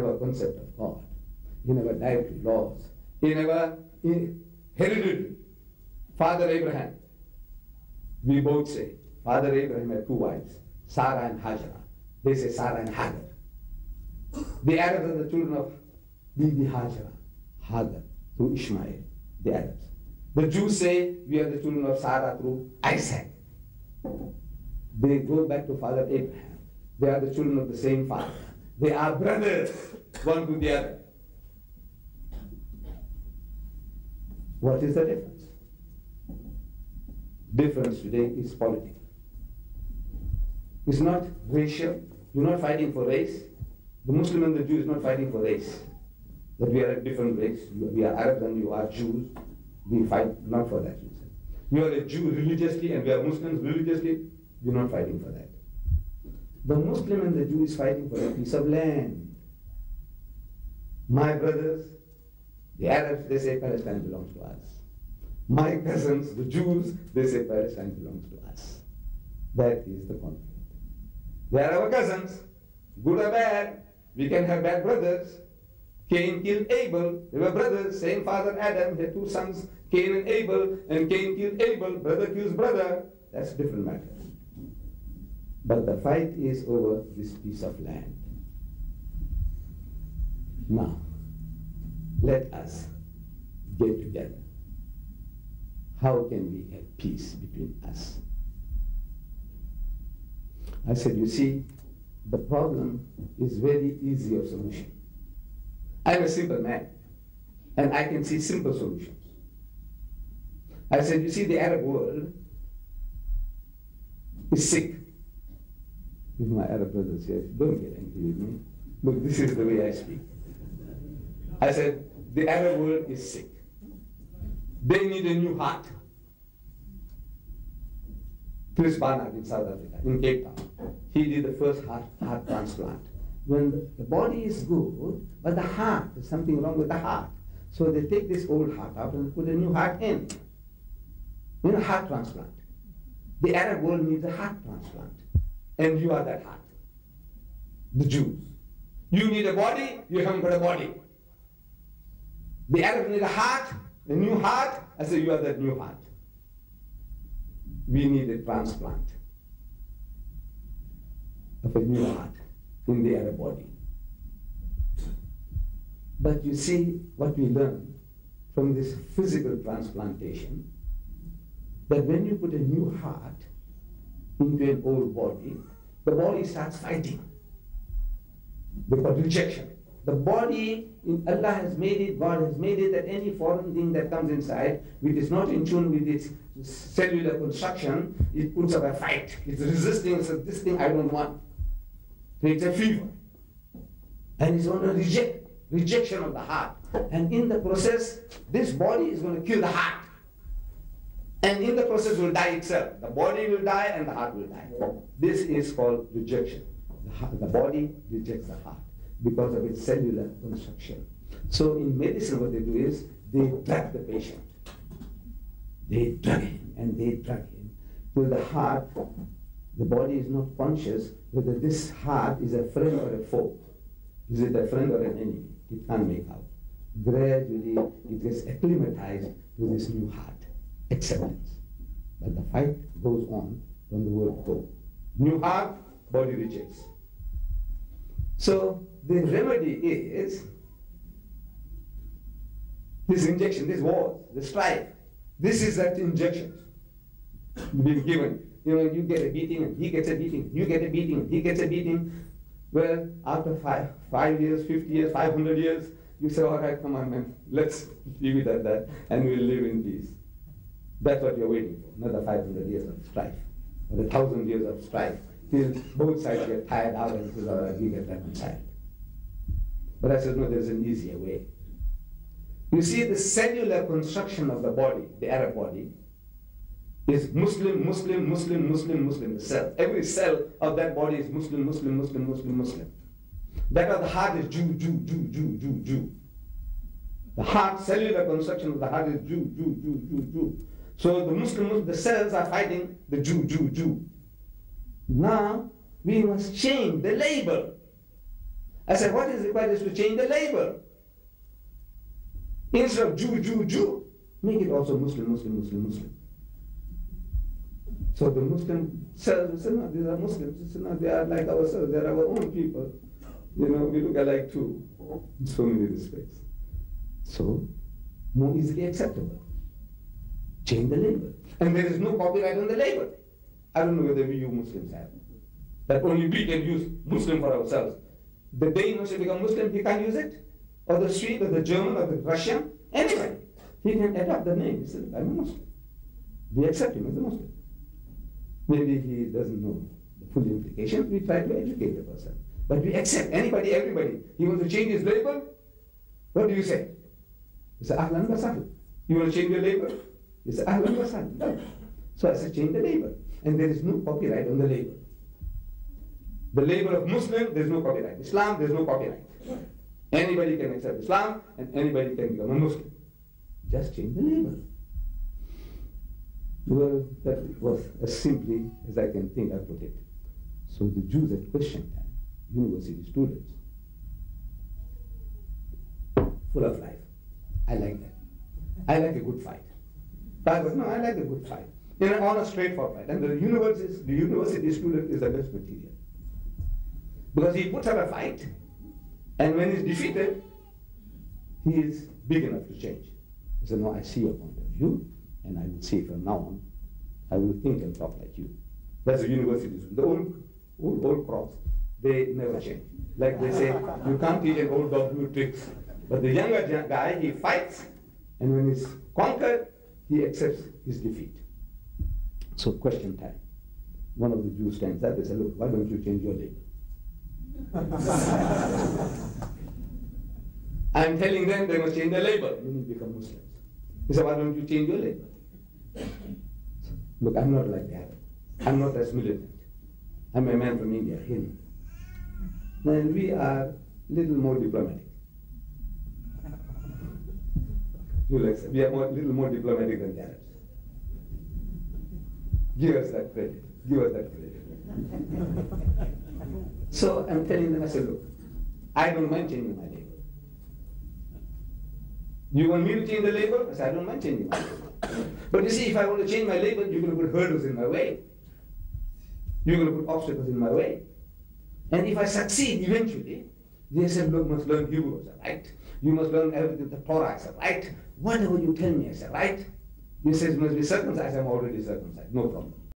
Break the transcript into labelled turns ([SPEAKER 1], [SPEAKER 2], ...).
[SPEAKER 1] our concept of God, in our dietary laws, in our heredity. Father Abraham, we both say, Father Abraham had two wives, Sarah and Hajara. They say Sarah and Hagar. The Arabs are the children of the Hajara, Hagar, through Ishmael, the Arabs. The Jews say we are the children of Sarah through Isaac. They go back to Father Abraham. They are the children of the same father. They are brothers, one to the other. What is the difference? Difference today is political. It's not racial. You're not fighting for race. The Muslim and the Jew is not fighting for race. That we are a different race. We are Arabs and you are Jews. We fight not for that reason. You are a Jew religiously and we are Muslims religiously. We're not fighting for that. The Muslim and the Jew is fighting for a piece of land. My brothers, the Arabs, they say Palestine belongs to us. My cousins, the Jews, they say Palestine belongs to us. That is the conflict. They are our cousins, good or bad. We can have bad brothers. Cain killed Abel. They were brothers, same father Adam, had two sons, Cain and Abel, and Cain killed Abel, brother kills brother. That's a different matter. But the fight is over this piece of land. Now, let us get together. How can we have peace between us? I said, you see, the problem is very easy of solution. I'm a simple man, and I can see simple solutions. I said, you see, the Arab world is sick. If my Arab brothers here, don't get angry with me. Look, this is the way I speak. I said, the Arab world is sick. They need a new heart. Chris Barnard in South Africa, in Cape Town, he did the first heart transplant. When the body is good, but the heart, there's something wrong with the heart. So they take this old heart out and put a new heart in. A heart transplant. The Arab world needs a heart transplant. And you are that heart. The Jews. You need a body, you haven't got a body. The Arabs need a heart, a new heart. I say, you are that new heart. We need a transplant of a new heart in the Arab body. But you see what we learn from this physical transplantation, that when you put a new heart into an old body, the body starts fighting. They call rejection. The body, Allah has made it, God has made it, that any foreign thing that comes inside, which is not in tune with its cellular construction, it puts up a fight. It's resisting, it says, this thing I don't want. Creates a fever. And it's going to rejection of the heart. And in the process, this body is going to kill the heart. And in the process will die itself. The body will die and the heart will die. This is called rejection. The body rejects the heart because of its cellular construction. So in medicine what they do is, they drug the patient. They drug him and they drug him till the heart, the body is not conscious whether this heart is a friend or a foe. Is it a friend or an enemy? It can't make out. Gradually it gets acclimatized to this new heart. Acceptance. But the fight goes on from the word go. New heart, body rejects. So the remedy is this injection, this war, the strife. This is that injection being given. You get a beating and he gets a beating, you get a beating and he gets a beating. Well, after 5 years, 50 years, 500 years, you say, all right, come on, man, let's leave it at that and we'll live in peace. That's what you're waiting for, another 500 years of strife, or 1,000 years of strife, till both sides get tired out and say, all right, we get reconciled. But I said, no, there's an easier way. You see, the cellular construction of the body, the Arab body, is Muslim, Muslim, Muslim, Muslim, Muslim, the cell. Every cell of that body is Muslim, Muslim, Muslim, Muslim, Muslim. That of the heart is Jew, Jew, Jew, Jew, Jew, Jew. The heart, cellular construction of the heart is Jew, Jew, Jew, Jew, Jew. So the Muslim, the cells are fighting the Jew, Jew, Jew. Now, we must change the label. I said, what is required is to change the label. Instead of Jew, make it also Muslim. So the Muslim says, no, these are Muslims. No, they are like ourselves. They are our own people. We look alike too, in so many respects. So, more easily acceptable. Change the label. And there is no copyright on the label. I don't know whether you Muslims have. That only we can use Muslim for ourselves. The day he wants to become Muslim, he can't use it. Or the Swede, or the German, or the Russian, anybody. He can adopt the name. He says, I'm a Muslim. We accept him as a Muslim. Maybe he doesn't know the full implications. We try to educate the person. But we accept anybody, everybody. He wants to change his label. What do you say? You say, Ahlan wa sahlan. You want to change your label? You say, Ahlan wa sahlan. No. So I said, change the label. And there is no copyright on the label. The label of Muslim, there is no copyright. Islam, there is no copyright. Anybody can accept Islam, and anybody can become a Muslim. Just change the label. Well, that was as simply as I can think I put it. So the Jews at question time, university students, full of life. I like that. I like a good fight. But no, I like a good fight. In an honest, straightforward fight. And the university student is the best material. Because he puts up a fight, and when he's defeated, he is big enough to change. He said, no, I see your point of view, and I will say from now on, I will think and talk like you. That's the university student. The old crops, they never change. Like they say, you can't teach an old dog new tricks. But the younger guy, he fights, and when he's conquered, he accepts his defeat. So question time. One of the Jews stands up and says, look, why don't you change your label? I'm telling them they must change their label, meaning become Muslims. He said, why don't you change your label? Look, I'm not like that. I'm not as militant. I'm a man from India, Hindi. And we are a little more diplomatic. We are a little more diplomatic than the Arabs. Give us that credit. Give us that credit. So I'm telling them, I said, look, I don't mind changing my label. You want me to change the label? I said, I don't mind changing my label. But you see, if I want to change my label, you're going to put hurdles in my way. You're going to put obstacles in my way. And if I succeed eventually, they said, look, you must learn Hebrew. I said, right. You must learn everything, the Torah. I said, right. Whatever you tell me, I said, right. You say, you must be circumcised. I'm already circumcised. No problem.